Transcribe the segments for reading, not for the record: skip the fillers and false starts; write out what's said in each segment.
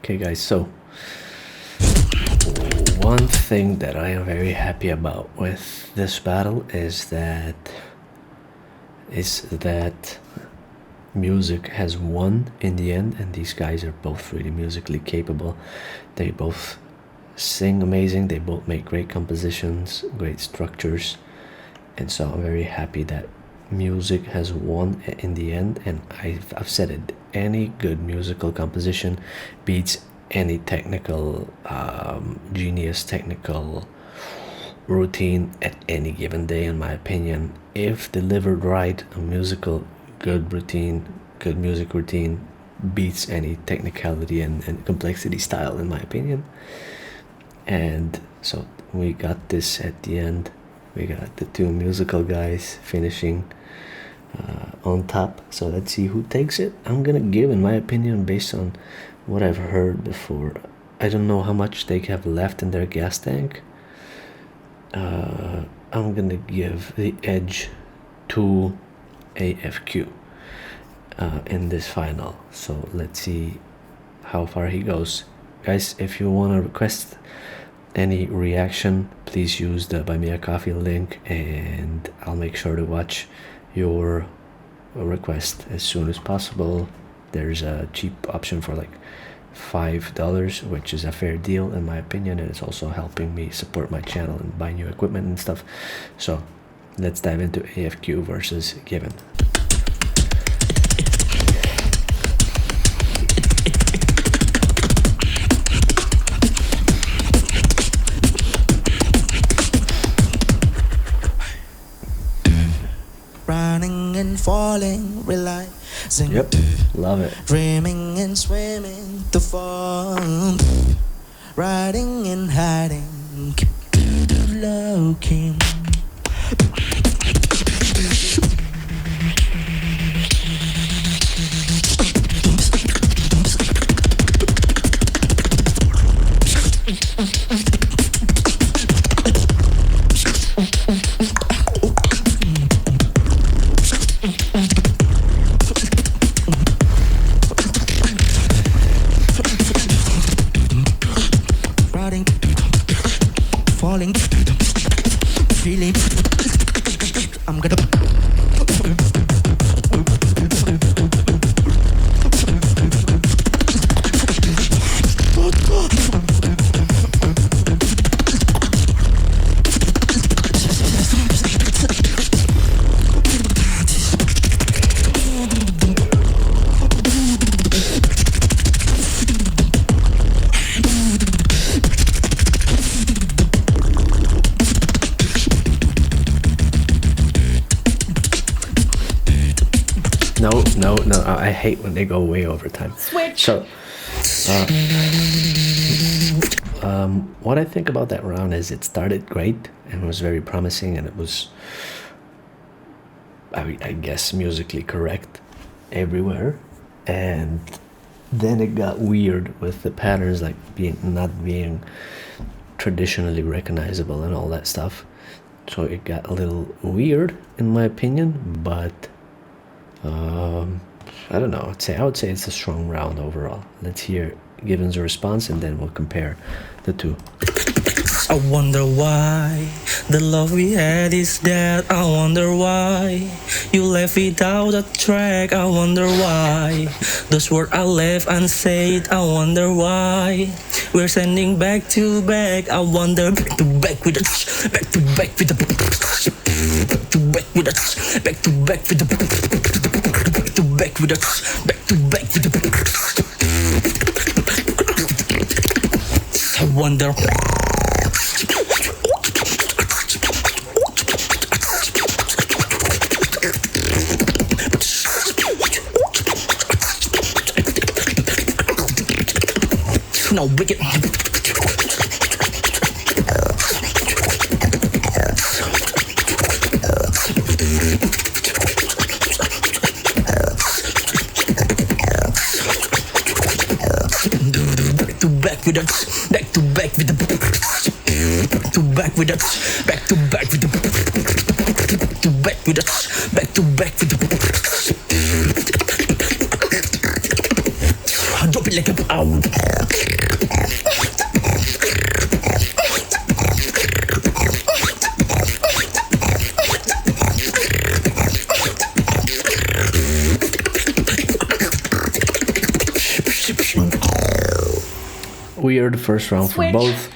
Okay, guys, so one thing that I am very happy about with this battle is that music has won in the end, and these guys are both really musically capable. They both sing amazing, they both make great compositions, great structures, and so I'm very happy that music has won in the end. And I've said it, any good musical composition beats any technical genius technical routine at any given day, in my opinion. If delivered right, a good music routine beats any technicality and complexity style, in my opinion. And so we got this at the end. We got the two musical guys finishing on top. So let's see who takes it. I'm gonna give, in my opinion, based on what I've heard before, I don't know how much they have left in their gas tank. I'm gonna give the edge to AFQ in this final. So let's see how far he goes. Guys, if you want to request any reaction, please use the Buy Me a Coffee link, and I'll make sure to watch your request as soon as possible. There's a cheap option for like $5, which is a fair deal in my opinion, and it's also helping me support my channel and buy new equipment and stuff. So let's dive into AFQ versus Given. Running and falling, realizing. Yep, love it. Dreaming and swimming to fall. Riding and hiding, keep looking. Falling, feeling, I'm gonna No, I hate when they go way over time. Switch. So, what I think about that round is it started great and was very promising, and it was, I guess, musically correct everywhere. And then it got weird with the patterns, like not being traditionally recognizable and all that stuff. So it got a little weird, in my opinion, but I don't know. I would say it's a strong round overall. Let's hear Given's response, and then we'll compare the two. I wonder why the love we had is dead. I wonder why you left without a track. I wonder why those words I left unsaid. I wonder why we're sending back to back. I wonder back to back with the back to back with the back to back with the back to back with the back to back with the back to back with the. I wonder. No wicked. Back with us, back to back with the back to back with us, back to back with the back to back with us, back to back with the drop it like a pound. weird first round for Switch. both.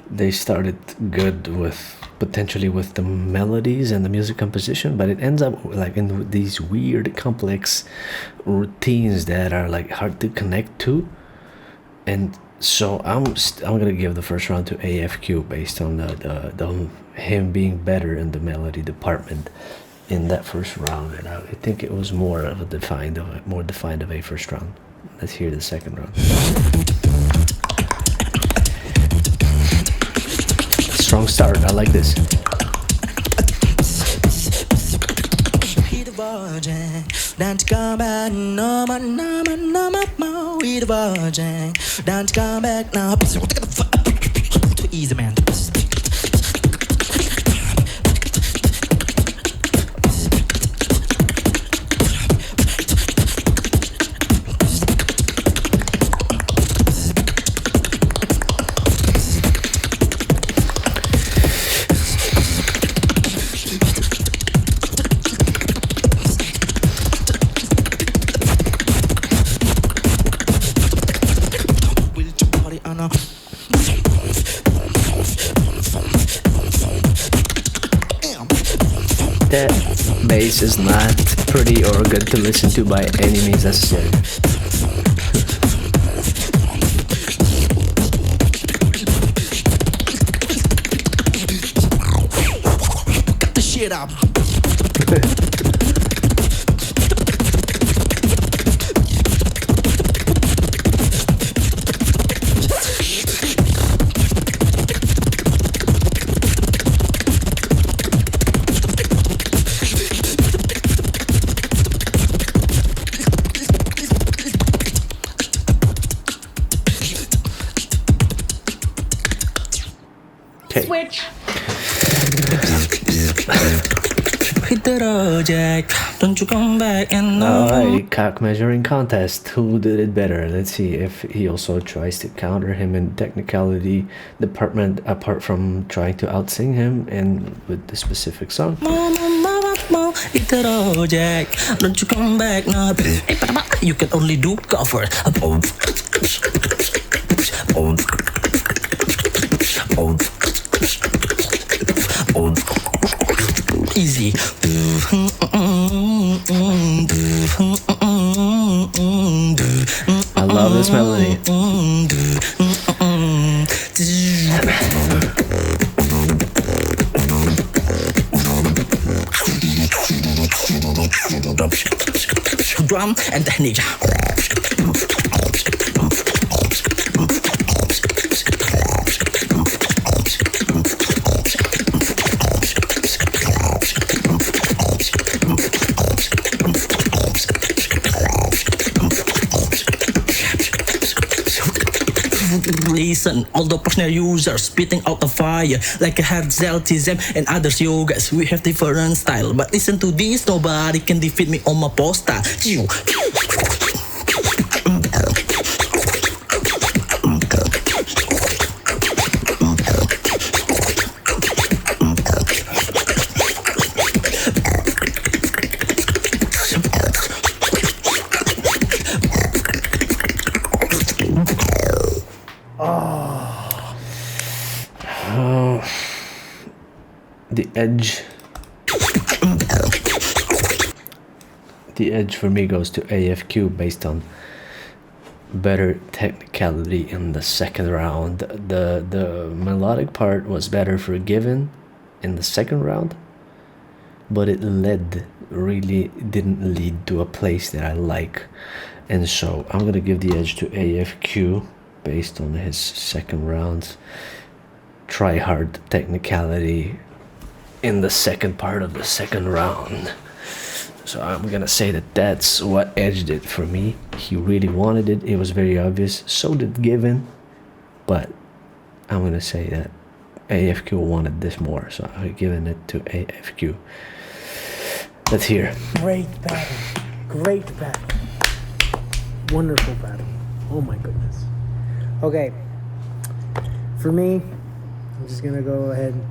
They started good with potentially with the melodies and the music composition, but it ends up like in these weird complex routines that are like hard to connect to. And so I'm gonna give the first round to AFQ based on the him being better in the melody department in that first round, and I think it was more defined of a first round. Let's hear the second round. Strong start. I like this. Don't come back, no more, no more, no more. Eat a virgin. Don't come back now. Too easy, man. That bass is not pretty or good to listen to by any means necessary. Cut the shit up. Switch. Hit the road, Jack. Don't you come back and no. Alright, cock measuring contest. Who did it better? Let's see if he also tries to counter him in technicality department, apart from trying to outsing him and with the specific song. Hit the road, Jack. Don't you come back now. You can only do cover. Easy. I love this melody. Drum and technique. Listen, all the personal users spitting out the fire like a hard Celtism and others yogas. We have different style, but listen to this, nobody can defeat me on my poster. The edge for me goes to AFQ based on better technicality in the second round. The melodic part was better for Given in the second round, but it really didn't lead to a place that I like, and so I'm gonna give the edge to AFQ based on his second round's try hard technicality in the second part of the second round. So I'm gonna say that that's what edged it for me. He really wanted it. It was very obvious. So did Given, but I'm gonna say that AFQ wanted this more, so I'm giving it to AFQ. Let's hear. Great battle. Great battle. Wonderful battle. Oh my goodness. Okay. For me, I'm just gonna go ahead and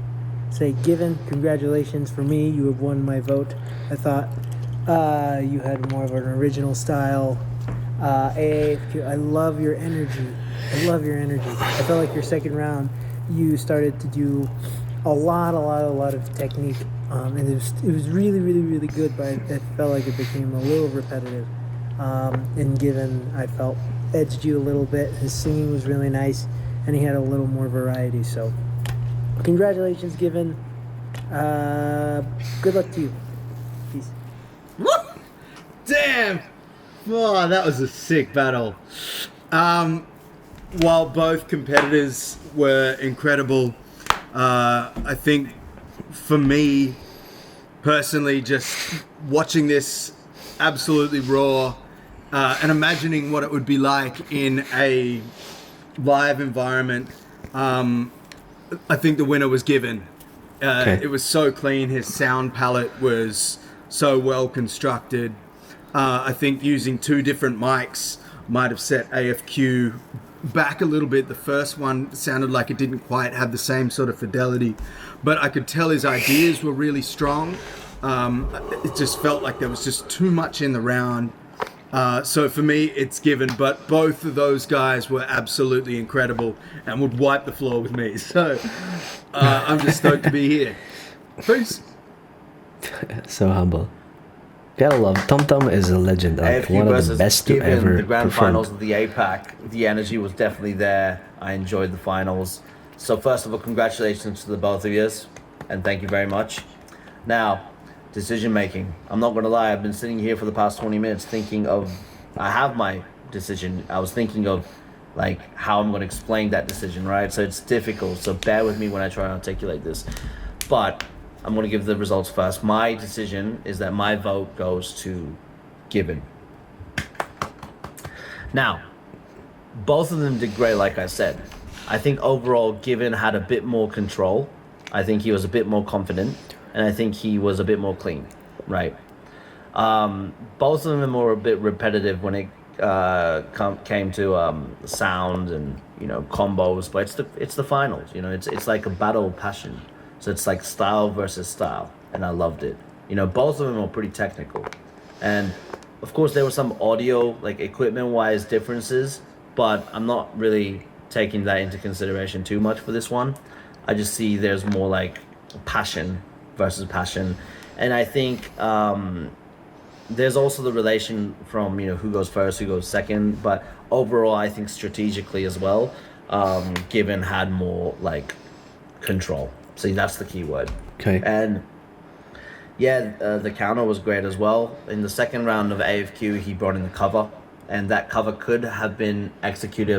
say Given, congratulations. For me, you have won my vote. I thought you had more of an original style, AFQ, I love your energy. I love your energy. I felt like your second round, you started to do a lot of technique, and it was really, really, really good. But it felt like it became a little repetitive. And given I felt edged you a little bit, his singing was really nice, and he had a little more variety. So, congratulations, Given. Good luck to you. Peace. Damn! Oh, that was a sick battle. While both competitors were incredible, I think for me, personally, just watching this absolutely raw and imagining what it would be like in a live environment, I think the winner was Given. Okay. It was so clean. His sound palette was so well constructed. I think using two different mics might have set AFQ back a little bit. The first one sounded like it didn't quite have the same sort of fidelity, but I could tell his ideas were really strong. It just felt like there was just too much in the round. So for me, it's Given, but both of those guys were absolutely incredible and would wipe the floor with me. So I'm just stoked to be here. Peace. So humble. Gotta love Tom Tom is a legend. Like AFQ one of the versus best to Given, ever the grand perform. finals of the APAC. The energy was definitely there. I enjoyed the finals. So first of all, congratulations to the both of you, and thank you very much. Now, decision making. I'm not gonna lie, I've been sitting here for the past 20 minutes thinking of, I have my decision. I was thinking of like how I'm gonna explain that decision, right? So it's difficult, so bear with me when I try and articulate this. But I'm going to give the results first. My decision is that my vote goes to Given. Now, both of them did great, like I said. I think overall, Given had a bit more control. I think he was a bit more confident, and I think he was a bit more clean, right? Both of them were a bit repetitive when it came to sound and combos, but it's the finals. It's like a battle of passion. So it's like style versus style, and I loved it. Both of them were pretty technical, and of course there were some audio, like equipment-wise differences, but I'm not really taking that into consideration too much for this one. I just see there's more like passion versus passion, and I think there's also the relation from who goes first, who goes second, but overall I think strategically as well, Given had more like control. See, that's the key word. Okay. And yeah, the counter was great as well. In the second round of AFQ, he brought in the cover, and that cover could have been executed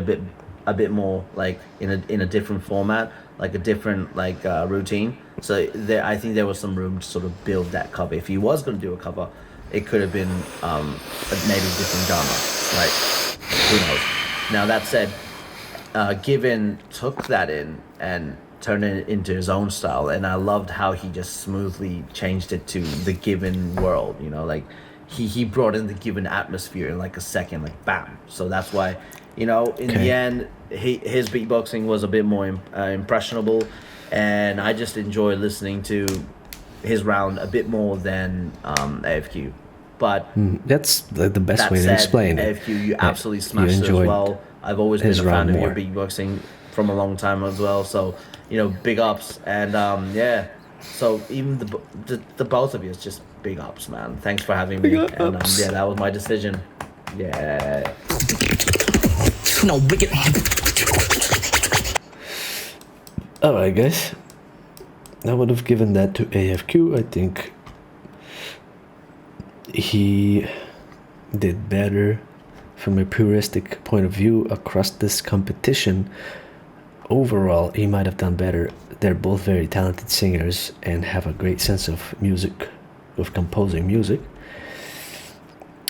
a bit more like in a different format, like a different routine. So I think there was some room to sort of build that cover. If he was going to do a cover, it could have been maybe a different genre, right? Who knows? Now that said, Given took that in and turned it into his own style, and I loved how he just smoothly changed it to the Given world. He brought in the Given atmosphere in like a second, like bam. So that's why in the end his beatboxing was a bit more impressionable, and I just enjoyed listening to his round a bit more than AFQ. But that's the best that way to said, explain it. AFQ, you absolutely smashed it as enjoyed well. I've always been his a fan round of your more. beatboxing from a long time as well. So big ups, and yeah. So even the both of you, it's just big ups, man. Thanks for having me. And yeah, that was my decision. Yeah. No, big it. Alright, guys. I would have given that to AFQ. I think he did better from a puristic point of view across this competition. Overall, he might have done better. They're both very talented singers and have a great sense of music, of composing music.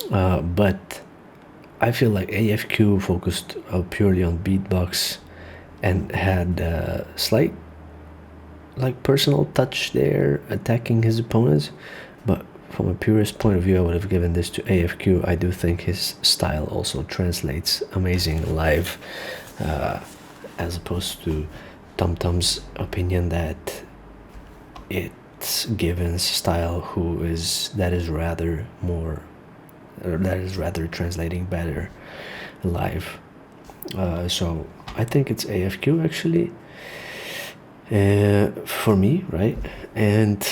But I feel like AFQ focused purely on beatbox and had a slight personal touch there, attacking his opponents. But from a purist point of view, I would have given this to AFQ. I do think his style also translates amazing live, as opposed to Tom Tom's opinion that it's Given's style that is rather more or that is rather translating better live. So I think it's AFQ actually, for me, right? And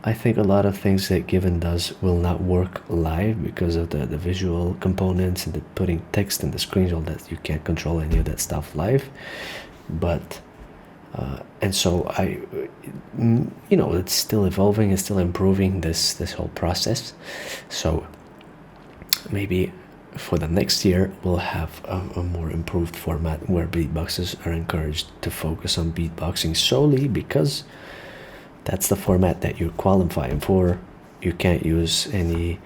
I think a lot of things that Given does will not work live because of the visual components and the putting text in the screens, all that. You can't control any of that stuff live. But and so it's still evolving, it's still improving, this whole process. So maybe for the next year we'll have a more improved format where beatboxers are encouraged to focus on beatboxing solely, because that's the format that you're qualifying for. You can't use any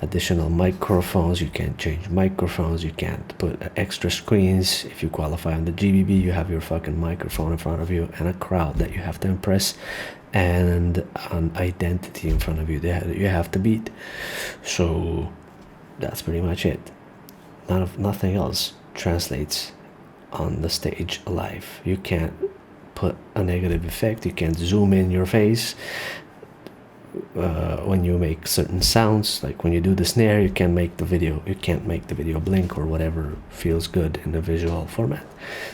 additional microphones, you can't change microphones, you can't put extra screens. If you qualify on the GBB, you have your fucking microphone in front of you and a crowd that you have to impress and an identity in front of you that you have to beat. So that's pretty much it. Nothing else translates on the stage live. You can't put a negative effect, you can't zoom in your face when you make certain sounds. Like when you do the snare, you can't make the video blink or whatever feels good in the visual format.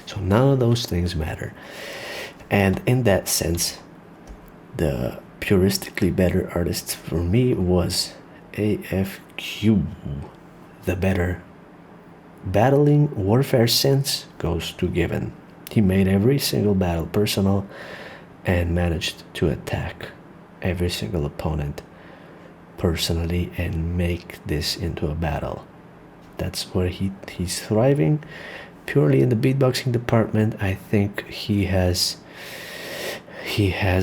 So none of those things matter. And in that sense, the puristically better artist for me was AFQ. The better battling warfare sense goes to Given. He made every single battle personal and managed to attack every single opponent personally and make this into a battle. That's where he's thriving. Purely in the beatboxing department, I think he has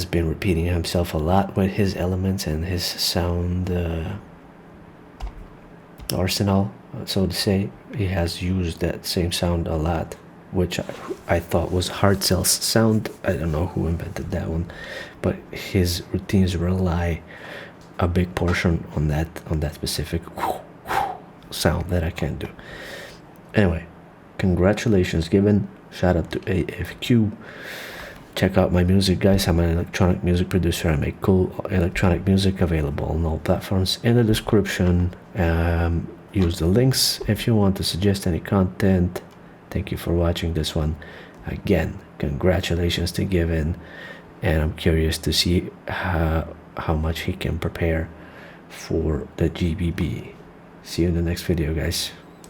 been repeating himself a lot with his elements and his sound arsenal, so to say. He has used that same sound a lot, which I thought was Hardcell's sound. I don't know who invented that one, but his routines rely a big portion on that specific sound that I can't do. Anyway, congratulations Given. Shout out to AFQ. Check out my music, guys. I'm an electronic music producer. I make cool electronic music, available on all platforms. In the description, use the links if you want to suggest any content. Thank you for watching this one. Again, congratulations to Given, and I'm curious to see how much he can prepare for the GBB. See you in the next video, guys.